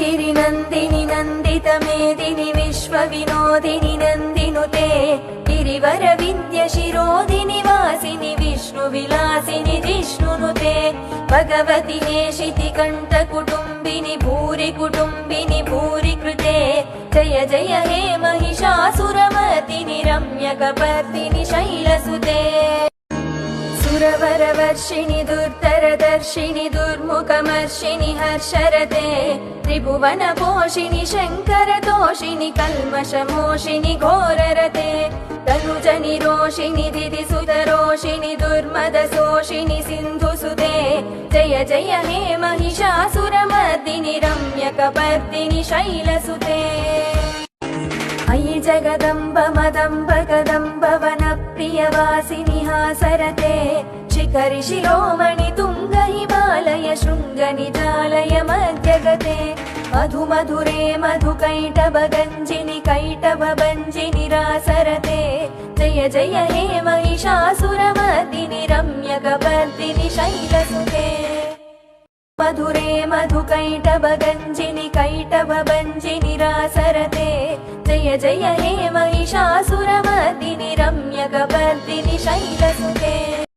गिरिनन्दिनि नन्दितमेदिनि विश्वविनोदिनि नन्दिनुते गिरिवरविद्यशिरोदिनि वासिनि विष्णुविलासिनि जिष्णुनुते भगवति हेशिति कण्ठकुटुम्बिनि भूरि कुटुम्बिनि भूरि कृते जय जय हे महिषासुरमर्दिनि रम्यकपर्दिनि शैलसुते सुरवरवर्षिणि दुर्धरदर्शिनि दुर्मुखमर्षिणि हर्षरते त्रिभुवनपोषिणि शङ्करतोषिणि कल्मषमोषिणि घोररते तनुजनिरोषिणि दिदिसुतरोषिणि दुर्मदशोषिणि सिन्धुसुते जय जय हे महिषासुरमर्दिनि रम्यकपर्दिनि शैलसुते अयि जगदम्ब मदम्ब कदम्ब वनप्रियवासिनि हासरते शिखरि शिरोमणि तुङ्ग हिमालय शृङ्गनिजालय मध्यगते मधु मधुरे मधुकैटभगञ्जिनि कैटभभञ्जिनि रासरते जय जय हे महिषासुरमर्दिनि रम्यकपर्दिनि शैलसुते मधुरे मधुकैटभगञ्जिनि कैटभभञ्जिनि रासरते जय जय हे महिषासुरमर्दिनि रम्यकपर्दिनि शैलसुते।